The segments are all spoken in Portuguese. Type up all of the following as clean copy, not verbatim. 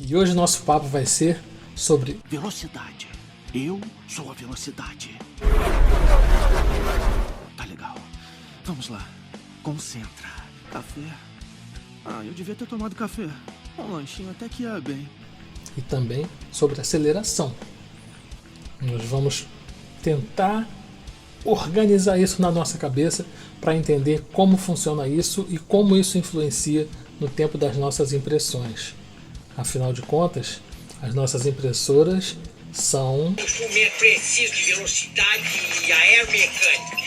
E hoje nosso papo vai ser sobre velocidade. Eu sou a velocidade. Tá legal. Vamos lá. Concentra. Café. Eu devia ter tomado café. Um lanchinho até que ia bem. e também sobre aceleração. Nós vamos tentar organizar isso na nossa cabeça para entender como funciona isso e como isso influencia no tempo das nossas impressões. Afinal de contas, as nossas impressoras são Instrumento preciso de velocidade e aeromecânica.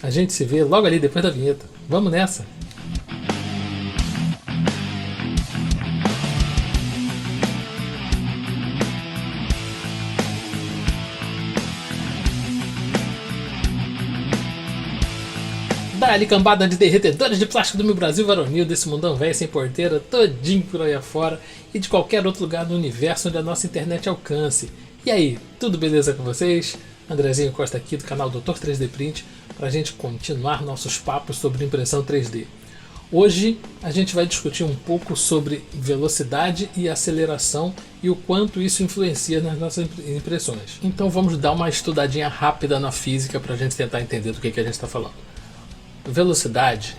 A gente se vê logo ali depois da vinheta. Vamos nessa! Dá-lhe cambada de derretedores de plástico do meu Brasil varonil, desse mundão velho sem porteira, todinho por aí afora e de qualquer outro lugar do universo onde a nossa internet alcance. E aí, tudo beleza com vocês? Andrezinho Costa aqui do canal Dr. 3D Print para a gente continuar nossos papos sobre impressão 3D. Hoje a gente vai discutir um pouco sobre velocidade e aceleração e o quanto isso influencia nas nossas impressões. Então vamos dar uma estudadinha rápida na física para a gente tentar entender do que a gente está falando. Velocidade,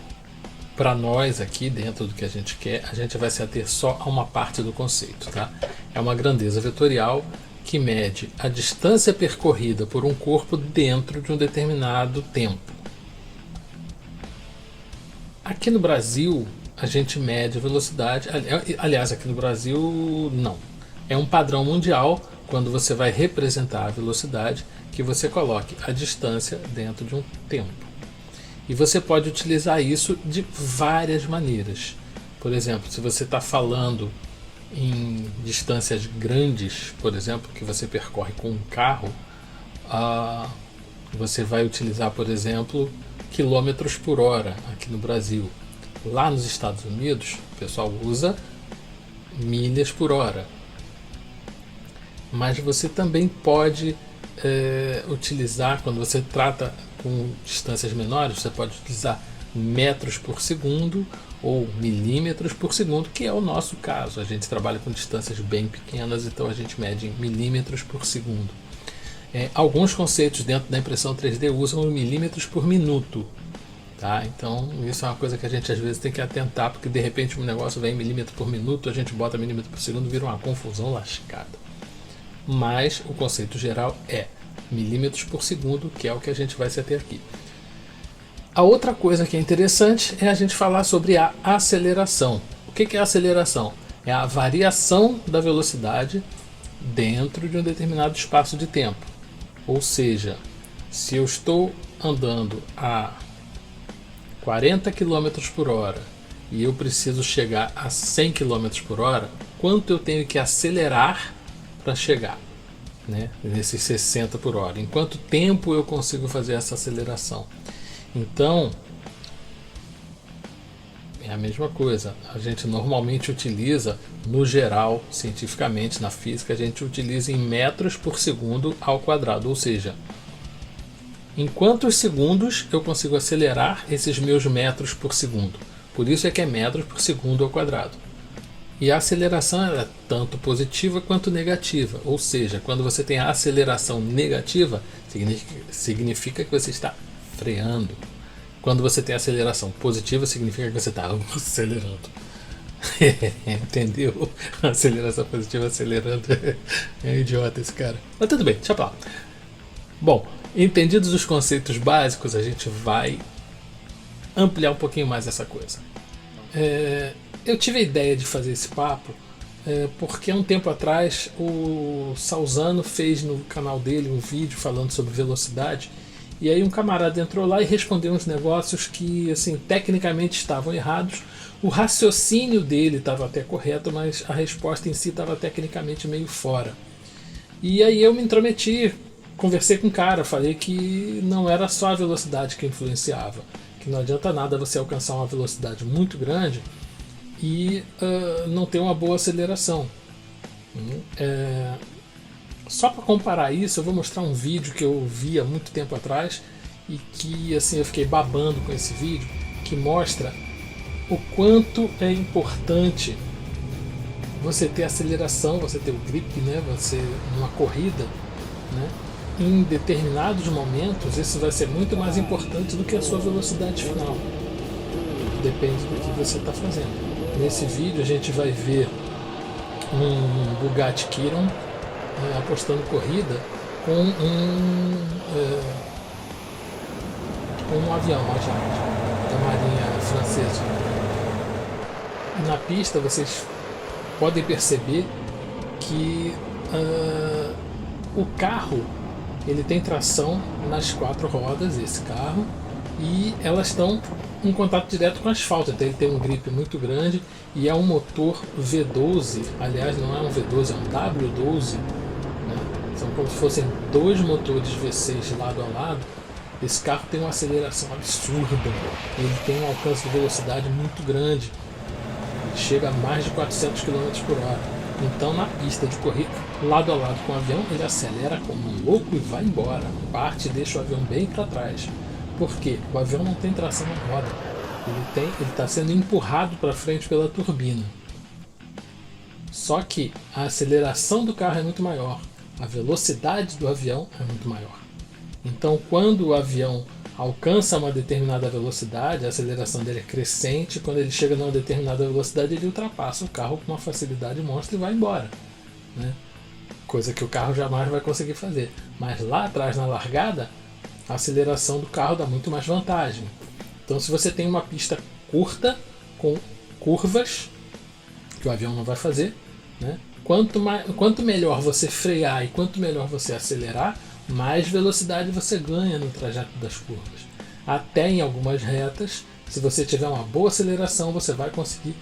para nós aqui dentro do que a gente quer, a gente vai se ater só a uma parte do conceito, tá? É uma grandeza vetorial que mede a distância percorrida por um corpo dentro de um determinado tempo. Aqui no Brasil, a gente mede a velocidade, aliás, aqui no Brasil não. É um padrão mundial quando você vai representar a velocidade que você coloque a distância dentro de um tempo. E você pode utilizar isso de várias maneiras. Por exemplo, se você está falando em distâncias grandes, por exemplo, que você percorre com um carro, você vai utilizar, por exemplo, quilômetros por hora aqui no Brasil. Lá nos Estados Unidos, o pessoal usa milhas por hora. Mas você também pode utilizar, quando você trata com distâncias menores, você pode utilizar metros por segundo ou milímetros por segundo, que é o nosso caso. A gente trabalha com distâncias bem pequenas, então a gente mede em milímetros por segundo. Alguns conceitos dentro da impressão 3D usam milímetros por minuto. Tá? Então isso é uma coisa que a gente às vezes tem que atentar, porque de repente um negócio vem em milímetro por minuto, a gente bota milímetro por segundo, vira uma confusão lascada. Mas o conceito geral é milímetros por segundo, que é o que a gente vai se ater aqui. A outra coisa que é interessante é a gente falar sobre a aceleração. O que é a aceleração? É a variação da velocidade dentro de um determinado espaço de tempo. Ou seja, se eu estou andando a 40 km por hora e eu preciso chegar a 100 km por hora, quanto eu tenho que acelerar para chegar, né, nesses 60 por hora? Em quanto tempo eu consigo fazer essa aceleração? Então, é a mesma coisa. A gente normalmente utiliza, no geral, cientificamente, na física, a gente utiliza em metros por segundo ao quadrado. Ou seja, em quantos segundos eu consigo acelerar esses meus metros por segundo. Por isso é que é metros por segundo ao quadrado. E a aceleração é tanto positiva quanto negativa. Ou seja, quando você tem a aceleração negativa, significa que você está freando. Quando você tem aceleração positiva, significa que você está acelerando. Entendeu? Aceleração positiva, acelerando. É idiota esse cara. Mas tudo bem, deixa pra lá. Bom, entendidos os conceitos básicos, a gente vai ampliar um pouquinho mais essa coisa. Eu tive a ideia de fazer esse papo porque há um tempo atrás o Salzano fez no canal dele um vídeo falando sobre velocidade, e aí um camarada entrou lá e respondeu uns negócios que assim, tecnicamente estavam errados. O raciocínio dele estava até correto, mas a resposta em si estava tecnicamente meio fora. E aí eu me intrometi, conversei com o cara, falei que não era só a velocidade que influenciava, que não adianta nada você alcançar uma velocidade muito grande e não ter uma boa aceleração. Só para comparar isso, eu vou mostrar um vídeo que eu vi há muito tempo atrás e que assim, eu fiquei babando com esse vídeo, que mostra o quanto é importante você ter aceleração, você ter o grip, né? Você numa corrida, né? Em determinados momentos isso vai ser muito mais importante do que a sua velocidade final. Depende do que você está fazendo. Nesse vídeo a gente vai ver um Bugatti Chiron apostando corrida com um avião da Marinha Francesa. E na pista vocês podem perceber que o carro ele tem tração nas 4 rodas, esse carro, e elas estão em contato direto com o asfalto, então ele tem um grip muito grande e é um motor V12, aliás não é um V12, é um W12, né? São como se fossem 2 motores V6 lado a lado. Esse carro tem uma aceleração absurda, ele tem um alcance de velocidade muito grande, chega a mais de 400 km por hora. Então na pista de corrida, lado a lado com o avião, ele acelera como um louco e vai embora, parte e deixa o avião bem para trás. Por quê? O avião não tem tração na roda, ele está sendo empurrado para frente pela turbina. Só que a aceleração do carro é muito maior, a velocidade do avião é muito maior. Então quando o avião alcança uma determinada velocidade, a aceleração dele é crescente, quando ele chega numa determinada velocidade ele ultrapassa o carro com uma facilidade monstra e vai embora, né? Coisa que o carro jamais vai conseguir fazer. Mas lá atrás na largada, a aceleração do carro dá muito mais vantagem. Então se você tem uma pista curta, com curvas, que o avião não vai fazer, né? Quanto melhor você frear e quanto melhor você acelerar, mais velocidade você ganha no trajeto das curvas. Até em algumas retas, se você tiver uma boa aceleração, você vai conseguir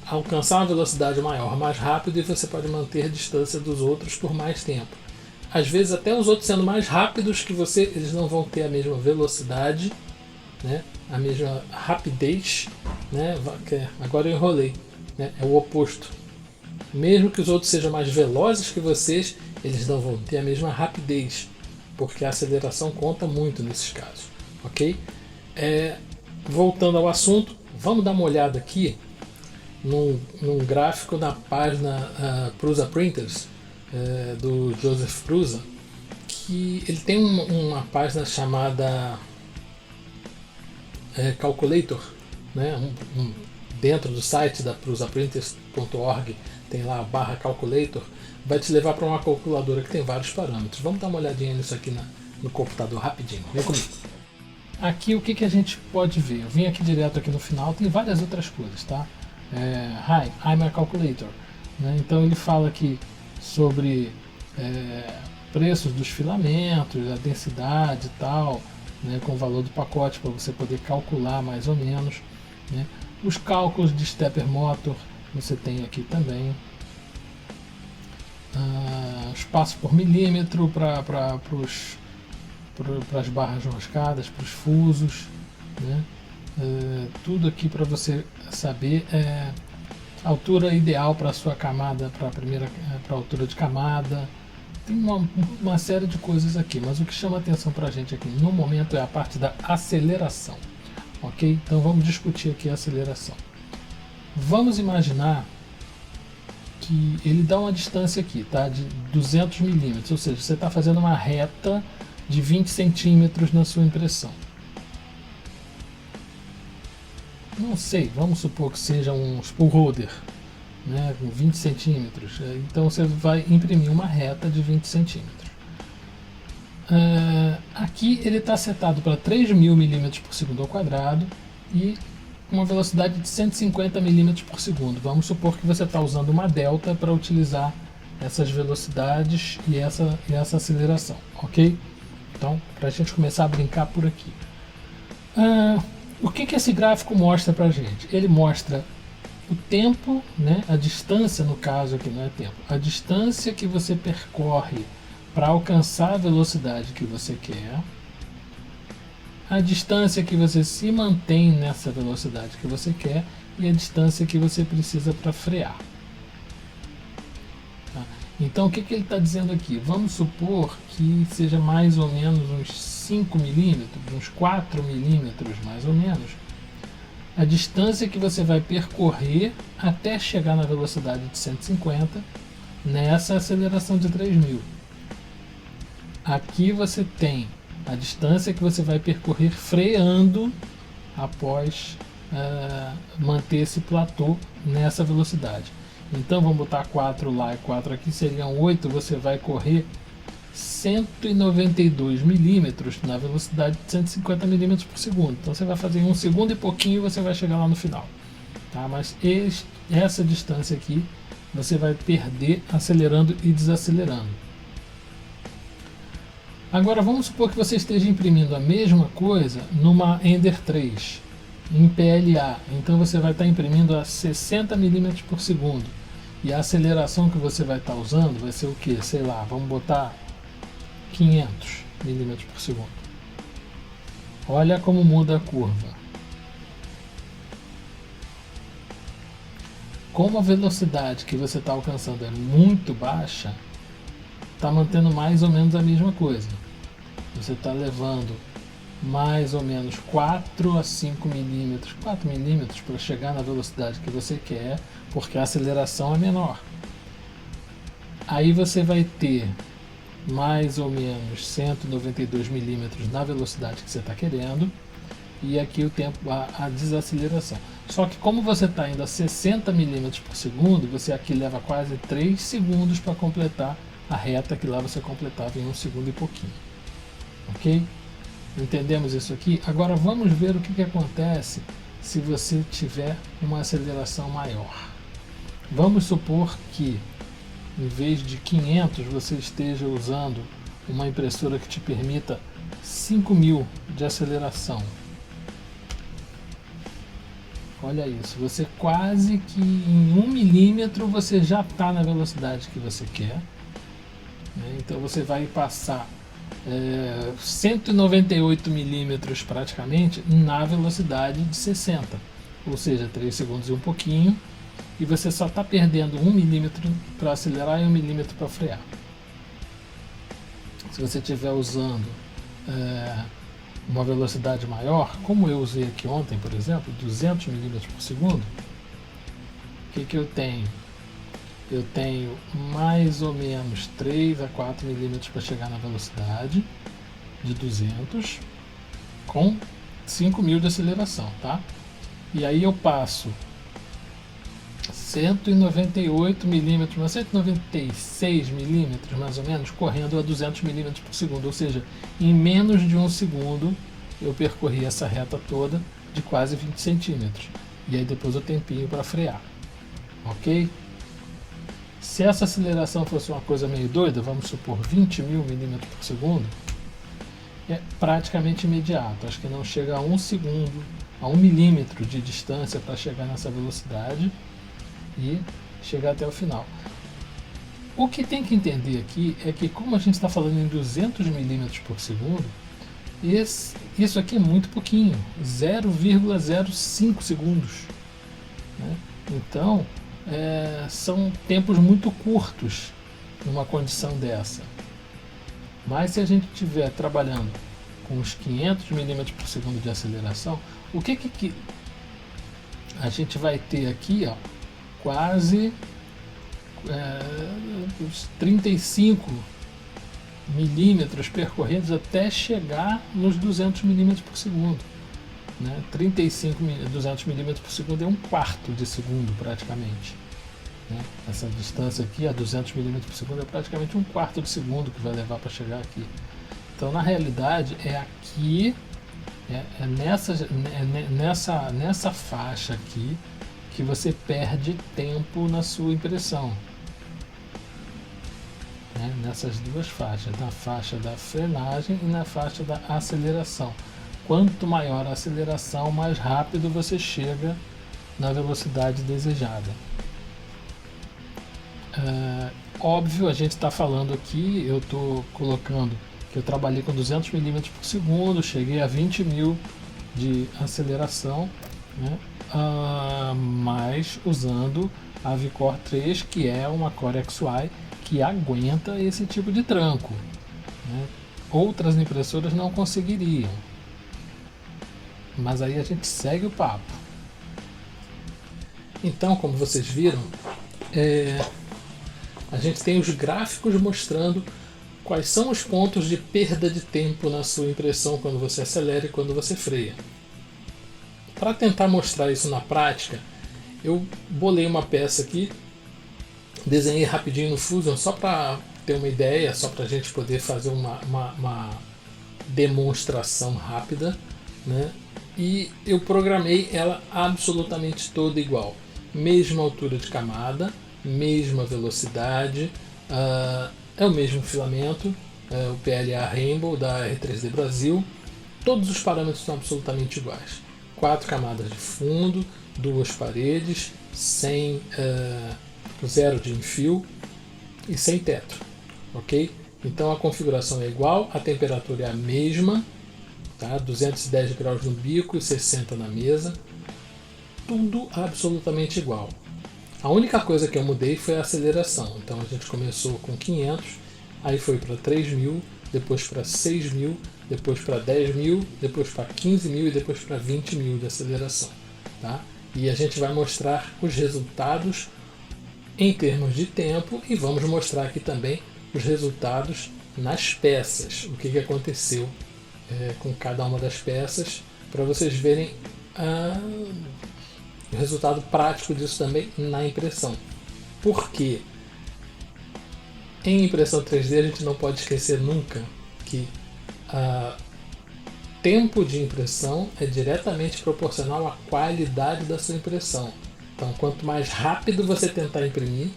alcançar uma velocidade maior, mais rápido, e você pode manter a distância dos outros por mais tempo. Às vezes até os outros sendo mais rápidos que você, eles não vão ter a mesma velocidade, né? A mesma rapidez, né? Agora eu enrolei, né? É o oposto. Mesmo que os outros sejam mais velozes que vocês, eles não vão ter a mesma rapidez, porque a aceleração conta muito nesses casos, ok? Voltando ao assunto, vamos dar uma olhada aqui num gráfico na página Prusa Printers, do Joseph Prusa, que ele tem uma página chamada Calculator, né? Dentro do site da prusaprinters.org tem lá a /calculator, vai te levar para uma calculadora que tem vários parâmetros. Vamos dar uma olhadinha nisso aqui no computador rapidinho. Vem comigo. Aqui o que a gente pode ver? Eu vim aqui direto aqui no final, tem várias outras coisas, tá? Hi, I'm a calculator, né? Então ele fala aqui sobre preços dos filamentos, a densidade e tal, né, com o valor do pacote para você poder calcular mais ou menos, né? Os cálculos de stepper motor você tem aqui também. Espaço por milímetro para as barras roscadas, para os fusos, né? Tudo aqui para você saber a altura ideal para a sua camada, para a altura de camada. Tem uma série de coisas aqui, mas o que chama atenção para a gente aqui no momento é a parte da aceleração, ok? Então vamos discutir aqui a aceleração. Vamos imaginar que ele dá uma distância aqui, tá? De 200 milímetros, ou seja, você está fazendo uma reta de 20 centímetros na sua impressão. Não sei, vamos supor que seja um spool holder, né, com 20 centímetros. Então você vai imprimir uma reta de 20 centímetros. Aqui ele está setado para 3.000 milímetros por segundo ao quadrado e uma velocidade de 150 milímetros por segundo. Vamos supor que você está usando uma delta para utilizar essas velocidades e essa aceleração, ok? Então, para a gente começar a brincar por aqui. O que esse gráfico mostra para a gente? Ele mostra o tempo, né, a distância, no caso aqui não é tempo, a distância que você percorre para alcançar a velocidade que você quer, a distância que você se mantém nessa velocidade que você quer e a distância que você precisa para frear. Tá? Então o que ele está dizendo aqui? Vamos supor que seja mais ou menos uns 5 milímetros, uns 4 milímetros mais ou menos, a distância que você vai percorrer até chegar na velocidade de 150 nessa aceleração de 3.000. Aqui você tem a distância que você vai percorrer freando após manter esse platô nessa velocidade. Então vamos botar 4 lá e 4 aqui, seriam 8, você vai correr 192 milímetros na velocidade de 150 milímetros por segundo. Então você vai fazer em 1 segundo e pouquinho, você vai chegar lá no final. Tá? Mas essa distância aqui você vai perder acelerando e desacelerando. Agora vamos supor que você esteja imprimindo a mesma coisa numa Ender 3, em PLA. Então você vai estar imprimindo a 60 milímetros por segundo. E a aceleração que você vai estar usando vai ser o que? Sei lá, vamos botar 500 milímetros por segundo. Olha como muda a curva. Como a velocidade que você está alcançando é muito baixa, está mantendo mais ou menos a mesma coisa. Você está levando mais ou menos 4 a 5 milímetros, 4 milímetros para chegar na velocidade que você quer, porque a aceleração é menor. Aí você vai ter mais ou menos 192 milímetros na velocidade que você está querendo, e aqui o tempo, a desaceleração. Só que como você está indo a 60 milímetros por segundo, você aqui leva quase 3 segundos para completar a reta que lá você completava em 1 segundo e pouquinho. Ok? Entendemos isso aqui? Agora vamos ver o que acontece se você tiver uma aceleração maior. Vamos supor que em vez de 500 você esteja usando uma impressora que te permita 5.000 de aceleração. Olha isso, você quase que em 1 milímetro você já está na velocidade que você quer. Então você vai passar 198 milímetros praticamente na velocidade de 60, ou seja, 3 segundos e um pouquinho, e você só está perdendo 1 milímetro para acelerar e 1 milímetro para frear. Se você estiver usando uma velocidade maior, como eu usei aqui ontem, por exemplo, 200 milímetros por segundo, o que eu tenho? Eu tenho mais ou menos 3 a 4 milímetros para chegar na velocidade de 200 com 5.000 de aceleração, tá? E aí eu passo 198 milímetros, 196 milímetros mais ou menos, correndo a 200 milímetros por segundo, ou seja, em menos de 1 segundo eu percorri essa reta toda de quase 20 centímetros. E aí depois o tempinho para frear, ok? Se essa aceleração fosse uma coisa meio doida, vamos supor 20.000 milímetros por segundo, é praticamente imediato. Acho que não chega a 1 segundo, a 1 milímetro de distância para chegar nessa velocidade e chegar até o final. O que tem que entender aqui é que, como a gente está falando em 200 milímetros por segundo, isso aqui é muito pouquinho, 0,05 segundos, né? Então, são tempos muito curtos numa condição dessa. Mas se a gente estiver trabalhando com uns 500 milímetros por segundo de aceleração, o que a gente vai ter aqui, ó, quase uns 35 milímetros percorridos até chegar nos 200 milímetros por segundo, né? 200 milímetros por segundo é 1/4 de segundo praticamente, né? Essa distância aqui a 200 milímetros por segundo é praticamente 1/4 de segundo que vai levar para chegar aqui. Então na realidade é aqui, nessa faixa aqui que você perde tempo na sua impressão, né? Nessas duas faixas, na faixa da frenagem e na faixa da aceleração. Quanto maior a aceleração, mais rápido você chega na velocidade desejada. Óbvio, a gente está falando aqui, eu estou colocando que eu trabalhei com 200 milímetros por segundo, cheguei a 20.000 de aceleração, né? Mas usando a Vicor 3, que é uma Core XY que aguenta esse tipo de tranco, né? Outras impressoras não conseguiriam. Mas aí a gente segue o papo. Então, como vocês viram, a gente tem os gráficos mostrando quais são os pontos de perda de tempo na sua impressão quando você acelera e quando você freia. Para tentar mostrar isso na prática, eu bolei uma peça aqui, desenhei rapidinho no Fusion só para ter uma ideia, só para a gente poder fazer uma demonstração rápida, né? E eu programei ela absolutamente toda igual. Mesma altura de camada, mesma velocidade, é o mesmo filamento, o PLA Rainbow da R3D Brasil. Todos os parâmetros são absolutamente iguais. 4 camadas de fundo, 2 paredes, sem zero de enfio e sem teto, ok? Então a configuração é igual, a temperatura é a mesma, tá? 210 graus no bico e 60 na mesa, tudo absolutamente igual. A única coisa que eu mudei foi a aceleração. Então a gente começou com 500, aí foi para 3.000, depois para 6.000, depois para 10.000, depois para 15.000 e depois para 20.000 de aceleração, tá? E a gente vai mostrar os resultados em termos de tempo e vamos mostrar aqui também os resultados nas peças, o que aconteceu com cada uma das peças, para vocês verem o resultado prático disso também na impressão. Porque em impressão 3D a gente não pode esquecer nunca que tempo de impressão é diretamente proporcional à qualidade da sua impressão. Então, quanto mais rápido você tentar imprimir,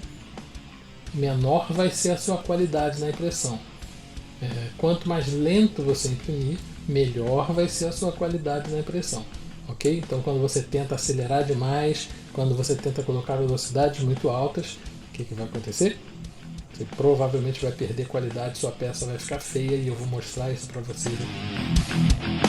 menor vai ser a sua qualidade na impressão. Quanto mais lento você imprimir, melhor vai ser a sua qualidade na impressão. Ok? Então, quando você tenta acelerar demais, quando você tenta colocar velocidades muito altas, o que vai acontecer? Você provavelmente vai perder qualidade, sua peça vai ficar feia e eu vou mostrar isso para vocês aqui.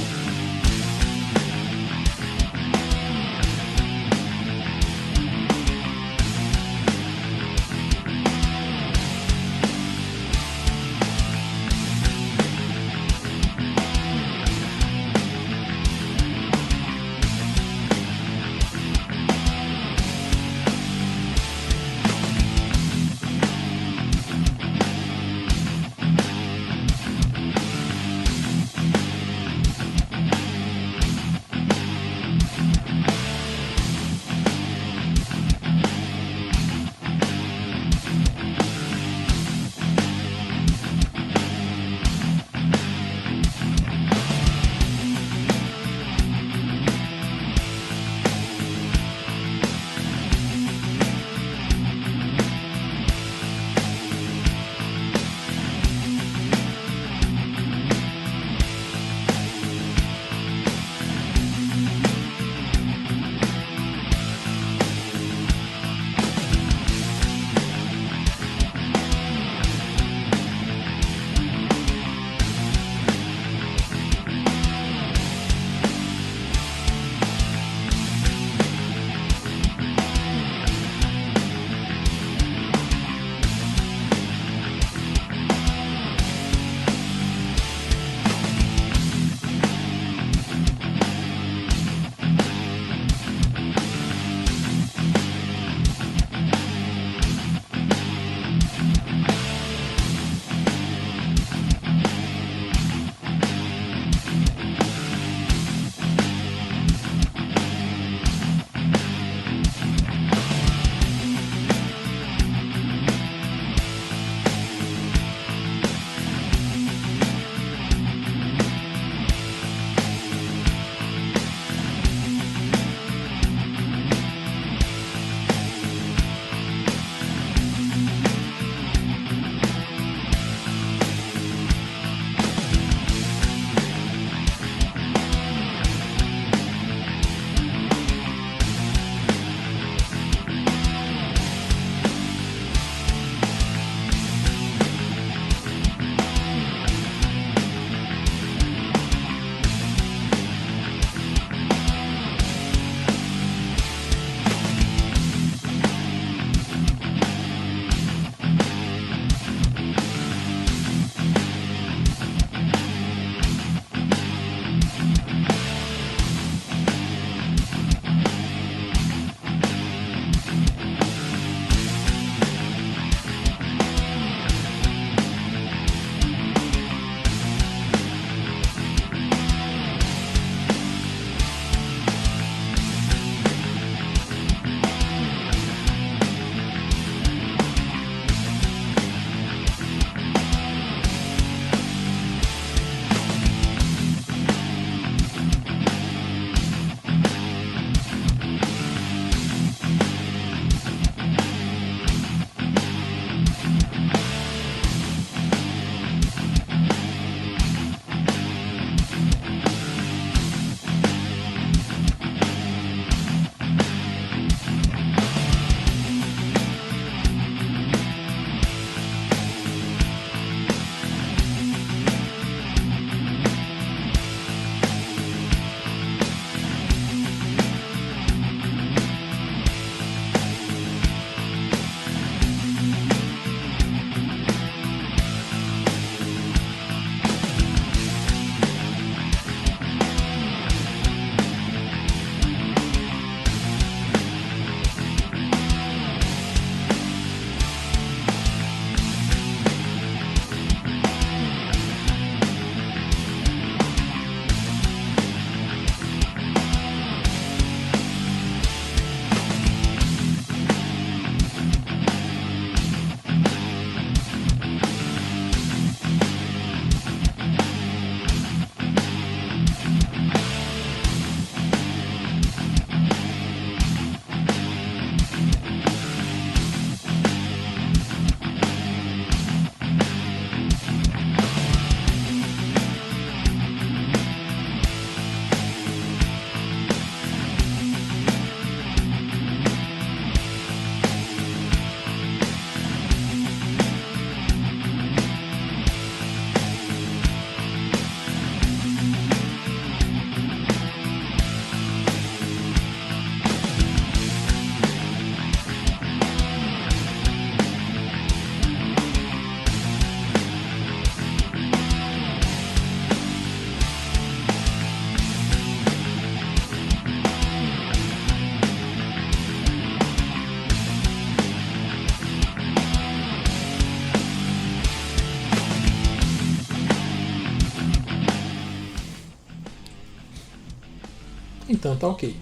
Então tá ok.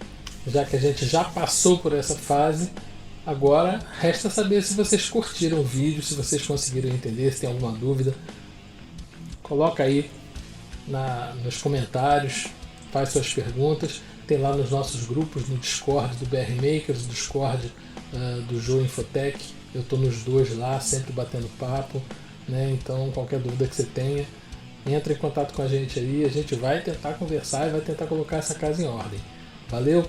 Já que a gente já passou por essa fase, agora resta saber se vocês curtiram o vídeo, se vocês conseguiram entender, se tem alguma dúvida. Coloca aí nos comentários, faz suas perguntas. Tem lá nos nossos grupos, no Discord do BR Makers, do Discord do Joe Infotech. Eu estou nos dois lá, sempre batendo papo, né? Então qualquer dúvida que você tenha, entra em contato com a gente aí, a gente vai tentar conversar e vai tentar colocar essa casa em ordem. Valeu?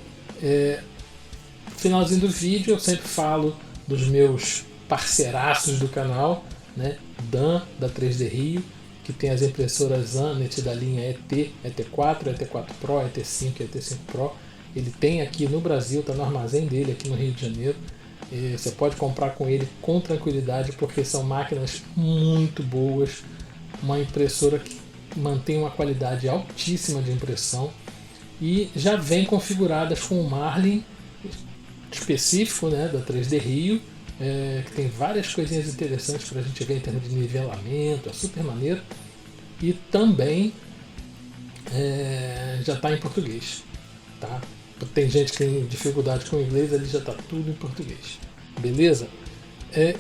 Finalzinho do vídeo eu sempre falo dos meus parceiraços do canal, né? Dan, da 3D Rio, que tem as impressoras Anet da linha ET, ET4, ET4 Pro, ET5 e ET5 Pro. Ele tem aqui no Brasil, está no armazém dele aqui no Rio de Janeiro. E você pode comprar com ele com tranquilidade, porque são máquinas muito boas, uma impressora que mantém uma qualidade altíssima de impressão e já vem configuradas com o Marlin específico, né, da 3D Rio, que tem várias coisinhas interessantes para a gente ver em termos de nivelamento, é super maneiro. E também já está em português, tá? Tem gente que tem dificuldade com o inglês, ali já está tudo em português, beleza?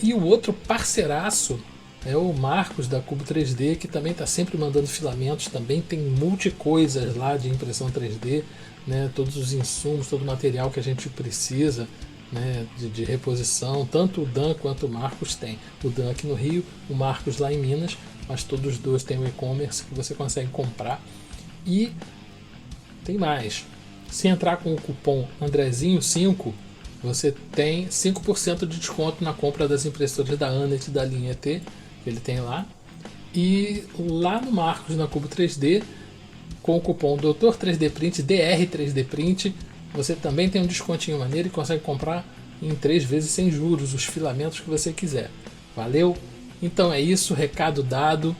E o outro parceiraço é o Marcos da Cubo 3D, que também está sempre mandando filamentos, também tem multi-coisas lá de impressão 3D, né? Todos os insumos, todo o material que a gente precisa, né, de reposição, tanto o Dan quanto o Marcos tem. O Dan aqui no Rio, o Marcos lá em Minas, mas todos os dois têm o e-commerce que você consegue comprar. E tem mais. Se entrar com o cupom Andrezinho5, você tem 5% de desconto na compra das impressoras da Anet da linha ET, que ele tem lá. E lá no Marcos, na Cubo 3D, com o cupom Dr. 3D Print, DR 3D Print, você também tem um descontinho maneiro e consegue comprar em 3 vezes sem juros os filamentos que você quiser. Valeu? Então é isso, recado dado.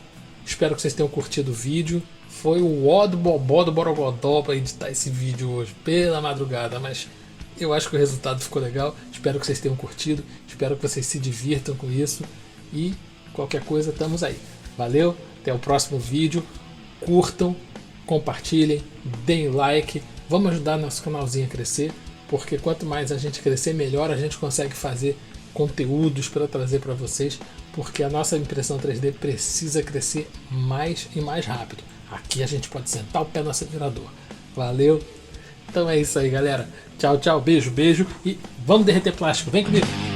Espero que vocês tenham curtido o vídeo. Foi o ó do bobó do borogodó para editar esse vídeo hoje pela madrugada, mas eu acho que o resultado ficou legal. Espero que vocês tenham curtido, espero que vocês se divirtam com isso e qualquer coisa estamos aí. Valeu, até o próximo vídeo. Curtam, compartilhem, deem like. Vamos ajudar nosso canalzinho a crescer, porque quanto mais a gente crescer, melhor a gente consegue fazer conteúdos para trazer para vocês, porque a nossa impressão 3D precisa crescer mais e mais rápido. Aqui a gente pode sentar o pé no acelerador. Valeu? Então é isso aí, galera. Tchau, tchau, beijo, beijo e vamos derreter plástico. Vem comigo!